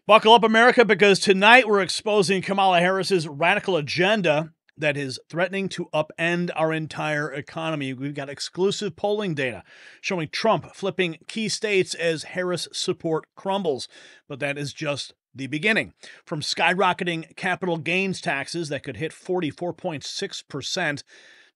Buckle up, America, because tonight we're exposing Kamala Harris's radical agenda that is threatening to upend our entire economy. We've got exclusive polling data showing Trump flipping key states as Harris support crumbles. But that is just the beginning. From skyrocketing capital gains taxes that could hit 44.6%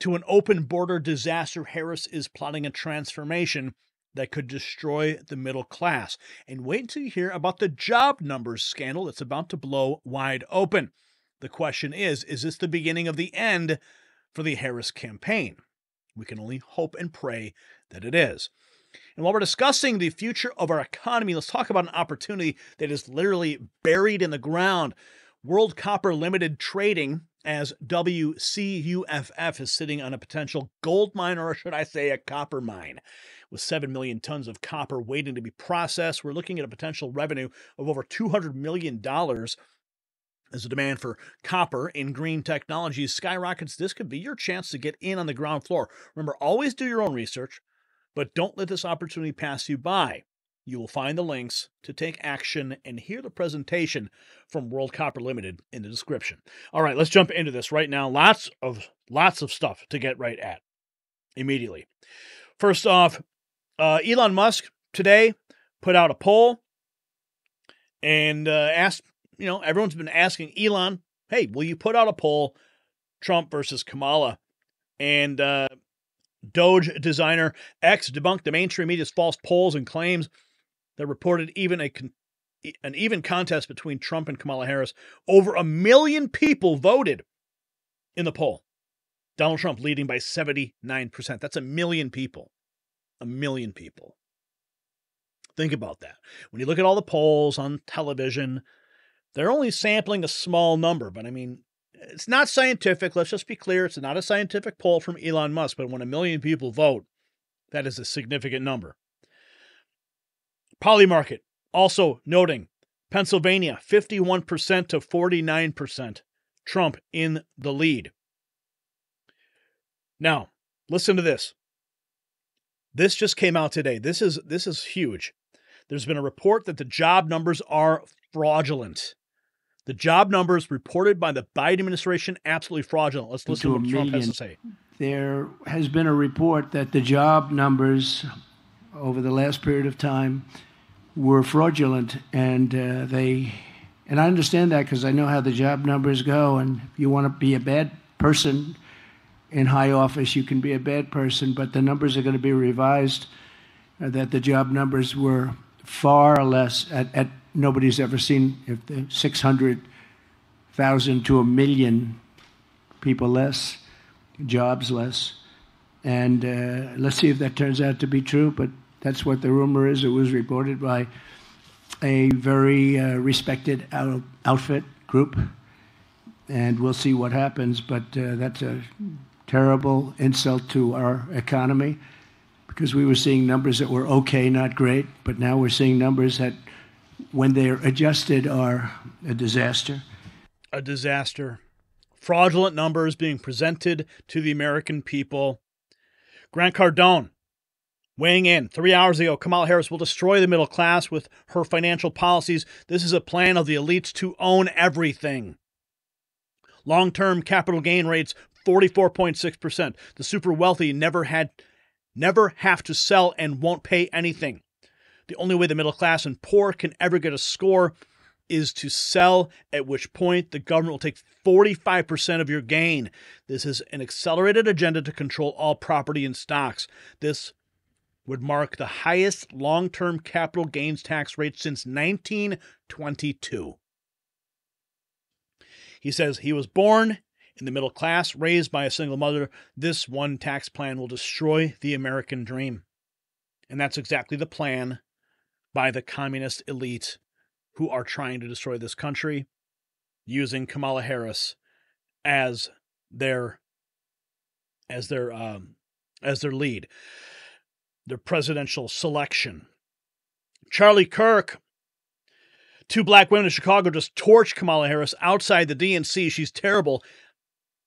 to an open border disaster, Harris is plotting a transformation that could destroy the middle class. And wait until you hear about the job numbers scandal that's about to blow wide open. The question is this the beginning of the end for the Harris campaign? We can only hope and pray that it is. And while we're discussing the future of our economy, let's talk about an opportunity that is literally buried in the ground. World Copper Limited Trading, as WCUFF, is sitting on a potential gold mine, or should I say a copper mine. With 7 million tons of copper waiting to be processed, we're looking at a potential revenue of over $200 million. As the demand for copper in green technologies skyrockets, this could be your chance to get in on the ground floor. Remember, always do your own research, but don't let this opportunity pass you by. You will find the links to take action and hear the presentation from World Copper Limited in the description. All right, let's jump into this right now. Lots of stuff to get right at immediately. First off, Elon Musk today put out a poll and asked, everyone's been asking Elon, hey, will you put out a poll, Trump versus Kamala? And Doge designer X debunked the mainstream media's false polls and claims that reported an even contest between Trump and Kamala Harris. Over 1 million people voted in the poll. Donald Trump leading by 79%. That's 1 million people. 1 million people. Think about that. When you look at all the polls on television, they're only sampling a small number, but I mean, it's not scientific. Let's just be clear. It's not a scientific poll from Elon Musk, but when 1 million people vote, that is a significant number. Polymarket also noting Pennsylvania, 51% to 49%. Trump in the lead. Now, listen to this. This just came out today. This is huge. There's been a report that the job numbers are fraudulent. The job numbers reported by the Biden administration, absolutely fraudulent. Let's listen to what Trump has to say. There has been a report that the job numbers over the last period of time were fraudulent, and I understand that because I know how the job numbers go, and if you want to be a bad person in high office, you can be a bad person, but the numbers are going to be revised, that the job numbers were far less, at nobody's ever seen, if the 600,000 to 1 million people less, jobs less. And let's see if that turns out to be true, but that's what the rumor is. It was reported by a very respected outfit group, and we'll see what happens, but that's a terrible insult to our economy, because we were seeing numbers that were okay, not great, but now we're seeing numbers that, when they're adjusted, are a disaster. A disaster. Fraudulent numbers being presented to the American people. Grant Cardone weighing in 3 hours ago. Kamala Harris will destroy the middle class with her financial policies. This is a plan of the elites to own everything. Long-term capital gain rates, 44.6%. The super wealthy never have to sell and won't pay anything. The only way the middle class and poor can ever get a score is to sell, at which point the government will take 45% of your gain. This is an accelerated agenda to control all property and stocks. This would mark the highest long-term capital gains tax rate since 1922. He says he was born in the middle class, raised by a single mother. This one tax plan will destroy the American dream. And that's exactly the plan by the communist elite who are trying to destroy this country, using Kamala Harris as their lead, their presidential selection. Charlie Kirk, 2 black women in Chicago just torched Kamala Harris outside the DNC. She's terrible.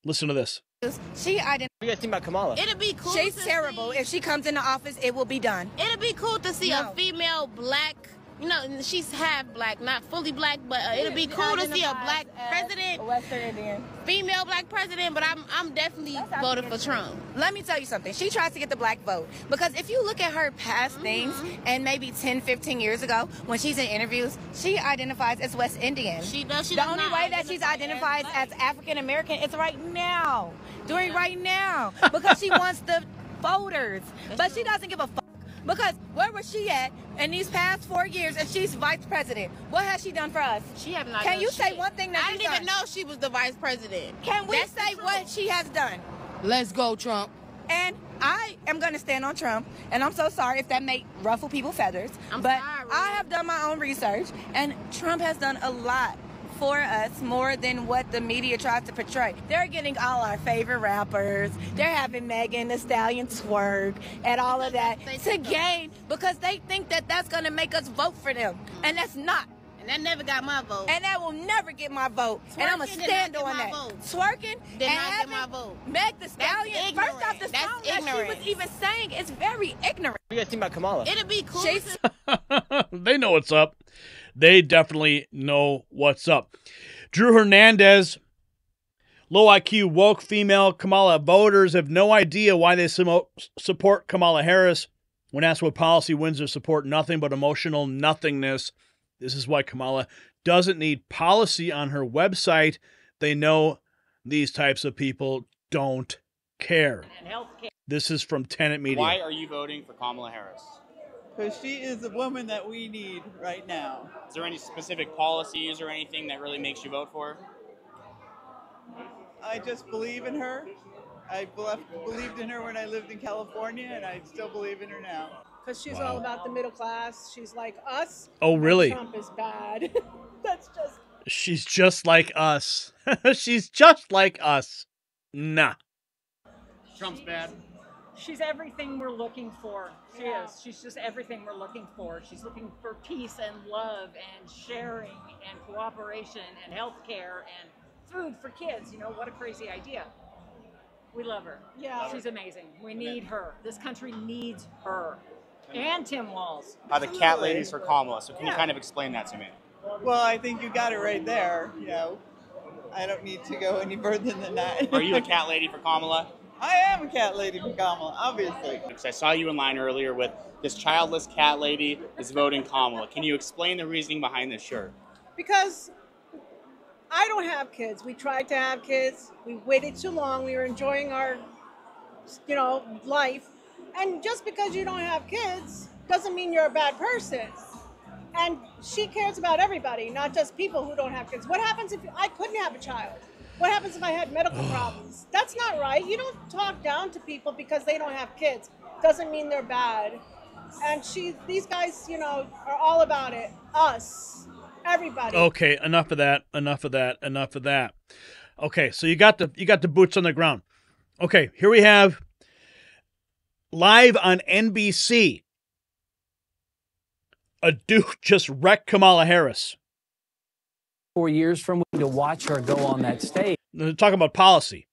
Listen to this. What do you guys think about Kamala? It'll be cool. She's terrible. If she comes into office, it will be done. It'll be cool to see a female black You know, she's half black, not fully black, but it'll be cool to see a black president, Western Indian. female black president. But I'm definitely voting for Trump. Let me tell you something. She tries to get the black vote because if you look at her past things and maybe 10, 15 years ago when she's in interviews, she identifies as West Indian. She does. The only way that she's identified as African American is right now, because she wants the voters. But she doesn't give a fuck. Because where was she at in these past 4 years and she's vice president? What has she done for us? She have not. Can you say shit. one thing that I didn't even know she was the vice president. Can we say what she has done? Let's go, Trump. And I am going to stand on Trump, and I'm so sorry if that may ruffle people's feathers. But sorry. I have done my own research, and Trump has done a lot for us, more than what the media tries to portray. They're getting all our favorite rappers. They're having Megan Thee Stallion twerk and all of that to gain, because they think that that's going to make us vote for them, and that's not. And that never got my vote. And that will never get my vote. And I'm going to stand on that. Twerking did and not get my vote. Meg Thee Stallion. First off, the That's song that ignorant. she was even saying is very ignorant. What do you guys think about Kamala? It'll be cool. They know what's up. They definitely know what's up. Drew Hernandez, low IQ, woke female Kamala voters have no idea why they support Kamala Harris. When asked what policy wins their support, nothing but emotional nothingness. This is why Kamala doesn't need policy on her website. They know these types of people don't care. This is from Tenet Media. Why are you voting for Kamala Harris? Because she is the woman that we need right now. Is there any specific policies or anything that really makes you vote for her? I just believe in her. I believed in her when I lived in California, and I still believe in her now. Because she's all about the middle class. She's like us. Oh, really? Trump is bad. That's just... She's just like us. She's just like us. Nah. Trump's bad. She's everything we're looking for. She is. She's just everything we're looking for. She's looking for peace and love and sharing and cooperation and health care and food for kids. You know, what a crazy idea. We love her. Yeah. She's amazing. We need her. This country needs her. And Tim Walz. The cat ladies for Kamala. So can you kind of explain that to me? Well, I think you got it right there. You know, I don't need to go any further than that. Are you a cat lady for Kamala? I am a cat lady for Kamala, obviously. Because I saw you in line earlier with this childless cat lady is voting Kamala. Can you explain the reasoning behind this shirt? Because I don't have kids. We tried to have kids. We waited too long. We were enjoying our, life. And just because you don't have kids doesn't mean you're a bad person. And she cares about everybody, not just people who don't have kids. What happens if I couldn't have a child? What happens if I had medical problems? That's not right. You don't talk down to people because they don't have kids. Doesn't mean they're bad. And these guys, are all about it. Us, everybody. Okay, enough of that. Enough of that. Okay, so you got the boots on the ground. Okay, here we have live on NBC. A dude just wrecked Kamala Harris. 4 years from to watch her go on that stage. They're talking about policy.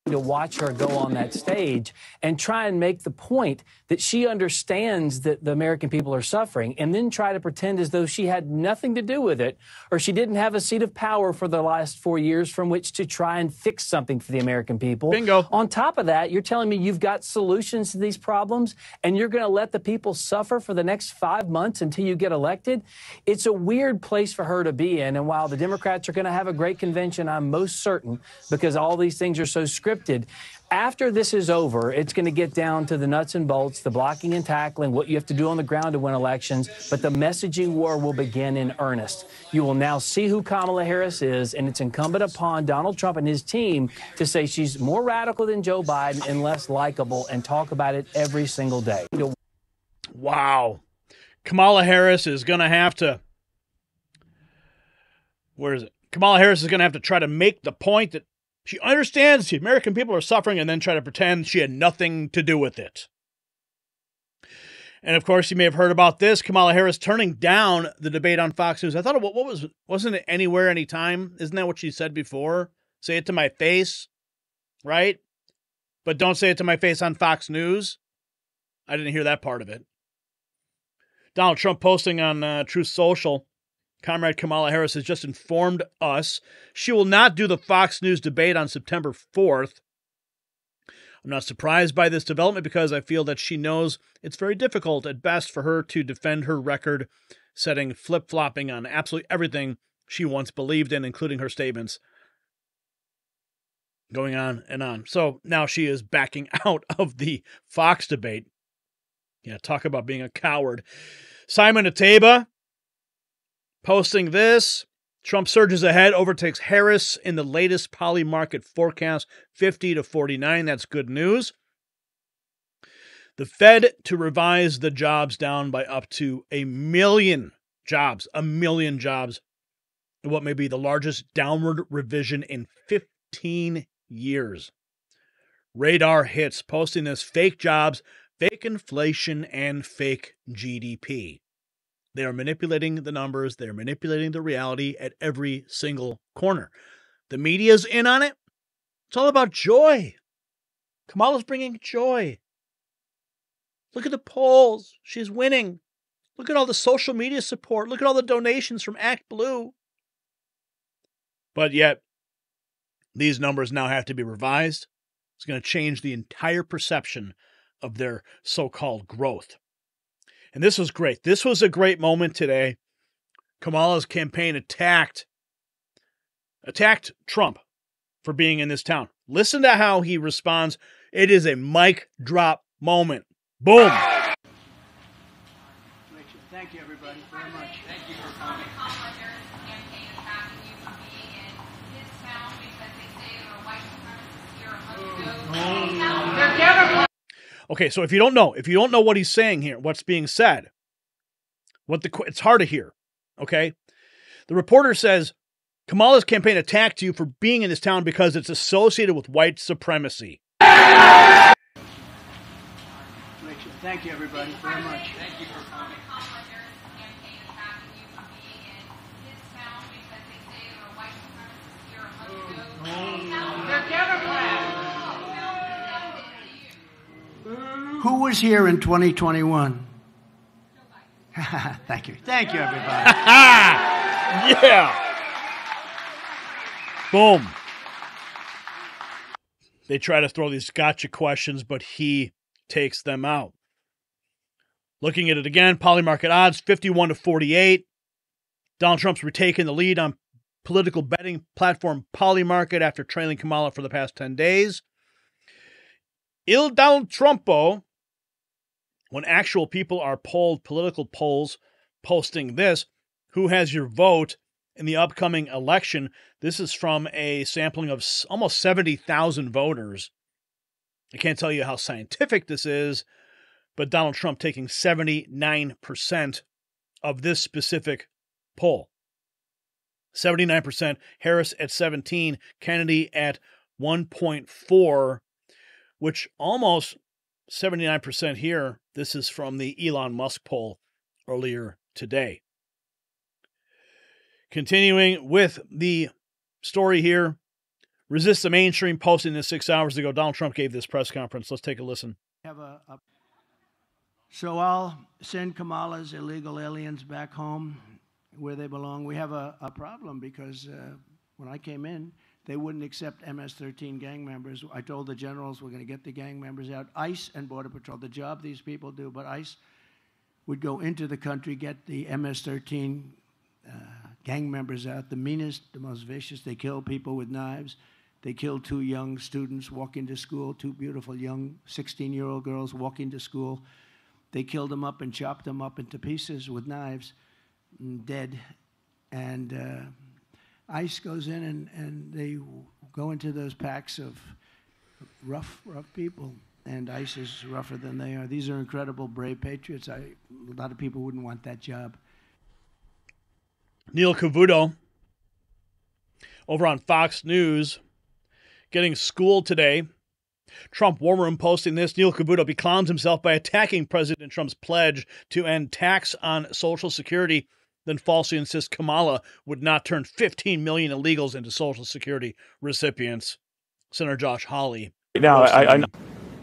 To watch her go on that stage and try and make the point that she understands that the American people are suffering, and then try to pretend as though she had nothing to do with it, or she didn't have a seat of power for the last 4 years from which to try and fix something for the American people. Bingo. On top of that, you're telling me you've got solutions to these problems, and you're going to let the people suffer for the next 5 months until you get elected? It's a weird place for her to be in, and while the Democrats are going to have a great convention, I'm most certain, because all these things are so scripted, after this is over, it's going to get down to the nuts and bolts, the blocking and tackling, what you have to do on the ground to win elections. But the messaging war will begin in earnest. You will now see who Kamala Harris is, and it's incumbent upon Donald Trump and his team to say she's more radical than Joe Biden and less likable, and talk about it every single day. Wow. Kamala Harris is going to have to... Where is it? Kamala Harris is going to have to try to make the point that she understands the American people are suffering, and then try to pretend she had nothing to do with it. And of course, you may have heard about this. Kamala Harris turning down the debate on Fox News. I thought, wasn't it anywhere, anytime? Isn't that what she said before? Say it to my face, right? But don't say it to my face on Fox News. I didn't hear that part of it. Donald Trump posting on Truth Social, Comrade Kamala Harris has just informed us she will not do the Fox News debate on September 4th. I'm not surprised by this development because I feel that she knows it's very difficult at best for her to defend her record-setting flip-flopping on absolutely everything she once believed in, including her statements going on and on. So now she is backing out of the Fox debate. Yeah, talk about being a coward. Simon Ateba posting this. Trump surges ahead, overtakes Harris in the latest Poly market forecast, 50 to 49. That's good news. The Fed to revise the jobs down by up to 1 million jobs. 1 million jobs. What may be the largest downward revision in 15 years. Radar hits posting this: fake jobs, fake inflation, and fake GDP. They are manipulating the numbers. They're manipulating the reality at every single corner. The media's in on it. It's all about joy. Kamala's bringing joy. Look at the polls. She's winning. Look at all the social media support. Look at all the donations from Act Blue. But yet, these numbers now have to be revised. It's going to change the entire perception of their so-called growth. And this was great. This was a great moment today. Kamala's campaign attacked Trump for being in this town. Listen to how he responds. It is a mic drop moment. Boom. Thank you, everybody, very much. Thank you for coming. Kamala Harris campaign attacking you for being in his town because they say there are white supremacists here a month ago. They're Democrats. Okay, so if you don't know what he's saying here, what's being said, it's hard to hear, okay? The reporter says, Kamala's campaign attacked you for being in this town because it's associated with white supremacy. Thank you, everybody, very much. Thank you for coming. Kamala Harris campaign attacking you for being in his town because they say there are white supremacists here a month ago. They're Democrats. Who was here in 2021? Thank you. Thank you, everybody. Yeah. Boom. They try to throw these gotcha questions, but he takes them out. Looking at it again, Poly market odds, 51 to 48. Donald Trump's retaken the lead on political betting platform Poly market after trailing Kamala for the past 10 days. Il Donald Trumpo, when actual people are polled, political polls posting this, who has your vote in the upcoming election? This is from a sampling of almost 70,000 voters. I can't tell you how scientific this is, but Donald Trump taking 79% of this specific poll. 79%, Harris at 17, Kennedy at 1.4, which almost 79% here. This is from the Elon Musk poll earlier today. Continuing with the story here, resist the mainstream posting this 6 hours ago. Donald Trump gave this press conference. Let's take a listen. So I'll send Kamala's illegal aliens back home where they belong. We have a problem because when I came in, they wouldn't accept MS-13 gang members. I told the generals we're going to get the gang members out. ICE and Border Patrol, the job these people do, but ICE would go into the country, get the MS-13 gang members out, the meanest, the most vicious. They kill people with knives. They killed 2 young students walking to school, 2 beautiful young 16-year-old girls walking to school. They killed them up and chopped them up into pieces with knives, dead. And ICE goes in and they go into those packs of rough people. And ICE is rougher than they are. These are incredible, brave patriots. A lot of people wouldn't want that job. Neil Cavuto over on Fox News getting schooled today. Trump War Room posting this. Neil Cavuto beclowns himself by attacking President Trump's pledge to end tax on Social Security, then falsely insists Kamala would not turn 15 million illegals into Social Security recipients. Senator Josh Hawley. Now,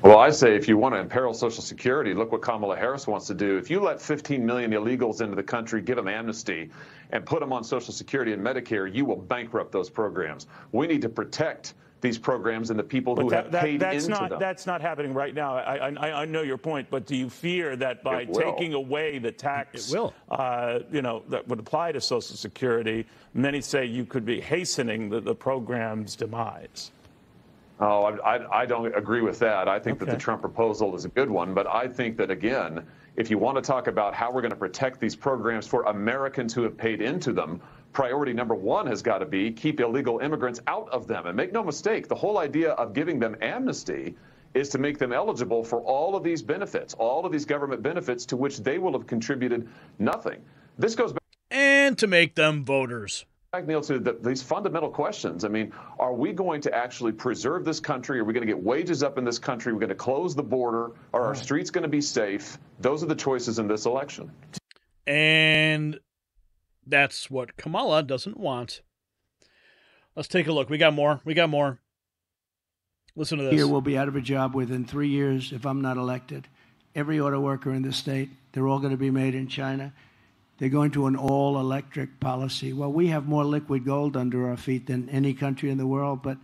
Well, I say if you want to imperil Social Security, look what Kamala Harris wants to do. If you let 15 million illegals into the country, give them amnesty, and put them on Social Security and Medicare, you will bankrupt those programs. We need to protect these programs and the people who have paid into them. That's not happening right now. I know your point, but do you fear that by taking away the tax, that would apply to Social Security, many say you could be hastening the program's demise? Oh, I don't agree with that. I think that the Trump proposal is a good one, but I think that, again, if you want to talk about how we're going to protect these programs for Americans who have paid into them, priority number one has got to be keep illegal immigrants out of them. And make no mistake, the whole idea of giving them amnesty is to make them eligible for all of these benefits, all of these government benefits to which they will have contributed nothing. This goes back. And to make them voters. Neil, to these fundamental questions. I mean, are we going to actually preserve this country? Are we going to get wages up in this country? Are we going to close the border? Are our streets going to be safe? Those are the choices in this election. And that's what Kamala doesn't want. Let's take a look. We got more. Listen to this. Here we'll be out of a job within 3 years if I'm not elected. Every auto worker in the state, they're all going to be made in China. They're going to an all-electric policy. Well, we have more liquid gold under our feet than any country in the world, but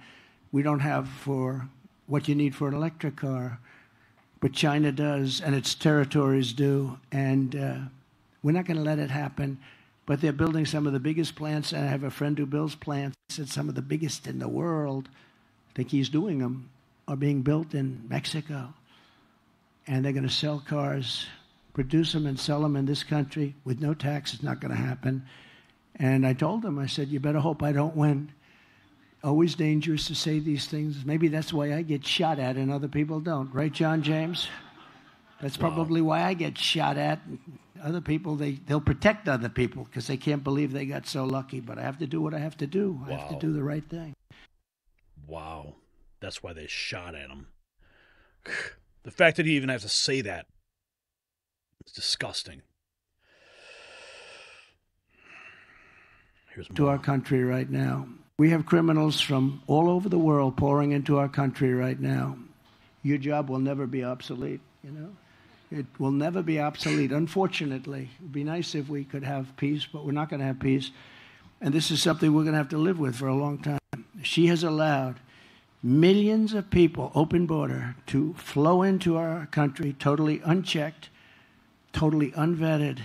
we don't have for what you need for an electric car. But China does, and its territories do, and we're not going to let it happen. But they're building some of the biggest plants, and I have a friend who builds plants. He said some of the biggest in the world, I think he's doing them, are being built in Mexico. And they're going to sell cars, produce them and sell them in this country with no tax. It's not going to happen. And I told him, I said, you better hope I don't win. Always dangerous to say these things. Maybe that's why I get shot at and other people don't. Right, John James? That's probably why I get shot at. Other people, they'll protect other people because they can't believe they got so lucky. But I have to do what I have to do. I have to do the right thing. Wow. That's why they shot at him. The fact that he even has to say that, it's disgusting. Here's more. To our country right now. We have criminals from all over the world pouring into our country right now. Your job will never be obsolete, you know. It will never be obsolete, unfortunately. It would be nice if we could have peace, but we're not going to have peace. And this is something we're going to have to live with for a long time. She has allowed millions of people, open border, to flow into our country totally unchecked, totally unvetted.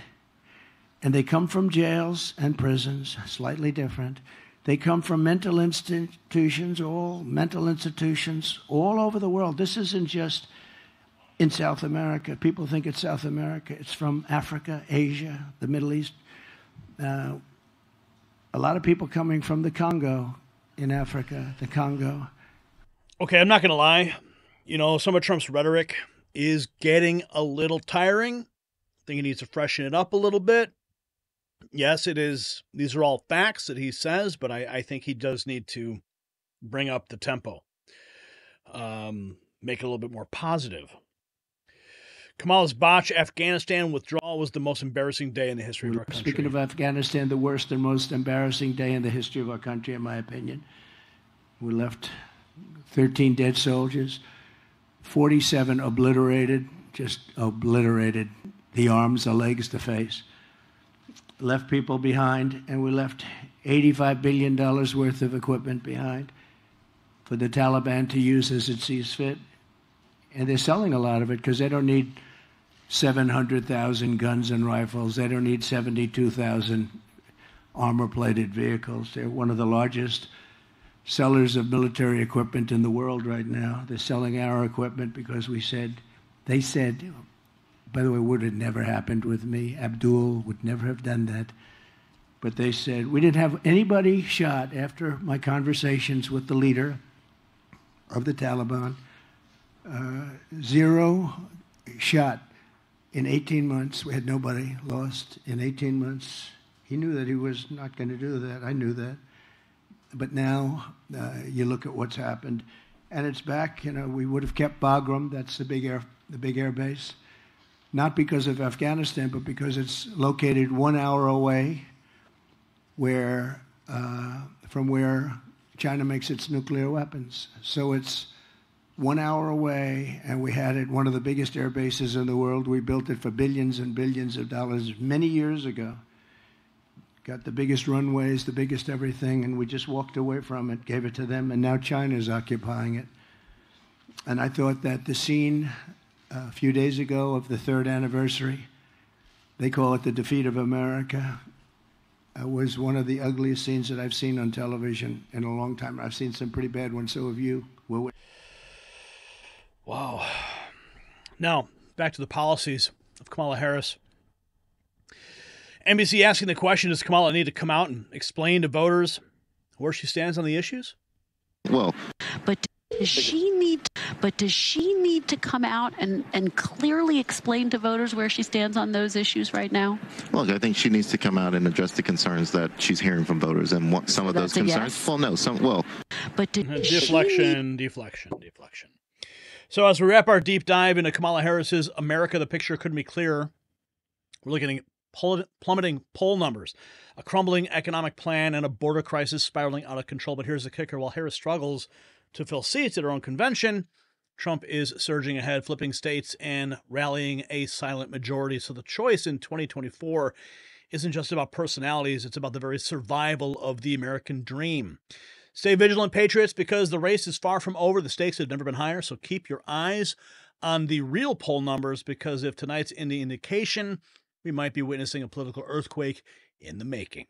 And they come from jails and prisons, slightly different. They come from mental institutions, all over the world. This isn't just in South America. People think it's South America. It's from Africa, Asia, the Middle East. A lot of people coming from the Congo in Africa, the Congo. Okay, I'm not going to lie. You know, some of Trump's rhetoric is getting a little tiring. I think he needs to freshen it up a little bit. Yes, it is. These are all facts that he says, but I think he does need to bring up the tempo, make it a little bit more positive. Kamala's botch Afghanistan withdrawal was the most embarrassing day in the history of our country. Speaking of Afghanistan, the worst and most embarrassing day in the history of our country, in my opinion. We left 13 dead soldiers, 47 obliterated, just obliterated, the arms, the legs, the face. Left people behind, and we left $85 billion worth of equipment behind for the Taliban to use as it sees fit. And they're selling a lot of it because they don't need 700,000 guns and rifles. They don't need 72,000 armor-plated vehicles. They're one of the largest sellers of military equipment in the world right now. They're selling our equipment because they said, by the way, would have never happened with me. Abdul would never have done that. But they said, we didn't have anybody shot after my conversations with the leader of the Taliban. 0 shot in 18 months. We had nobody lost in 18 months. He knew that he was not going to do that. I knew that. But now you look at what's happened, and it's back. You know, we would have kept Bagram. That's the big air base. Not because of Afghanistan, but because it's located 1 hour away from where China makes its nuclear weapons. So it's 1 hour away, and we had it, one of the biggest air bases in the world. We built it for billions and billions of dollars many years ago. Got the biggest runways, the biggest everything, and we just walked away from it, gave it to them, and now China's occupying it. And I thought that the scene a few days ago of the 3rd anniversary, they call it the defeat of America, was one of the ugliest scenes that I've seen on television in a long time. I've seen some pretty bad ones, so have you. Wow. Now, back to the policies of Kamala Harris. NBC asking the question, does Kamala need to come out and explain to voters where she stands on the issues? Well, but does she need to come out and clearly explain to voters where she stands on those issues right now? Look, I think she needs to come out and address the concerns that she's hearing from voters, and what some of those concerns. Yes? Well, no, but deflection. So as we wrap our deep dive into Kamala Harris's America, the picture couldn't be clearer. We're looking at plummeting poll numbers, a crumbling economic plan, and a border crisis spiraling out of control. But here's the kicker. While Harris struggles to fill seats at her own convention, Trump is surging ahead, flipping states and rallying a silent majority. So the choice in 2024 isn't just about personalities. It's about the very survival of the American dream. Stay vigilant, Patriots, because the race is far from over. The stakes have never been higher, so keep your eyes on the real poll numbers, because if tonight's any indication, we might be witnessing a political earthquake in the making.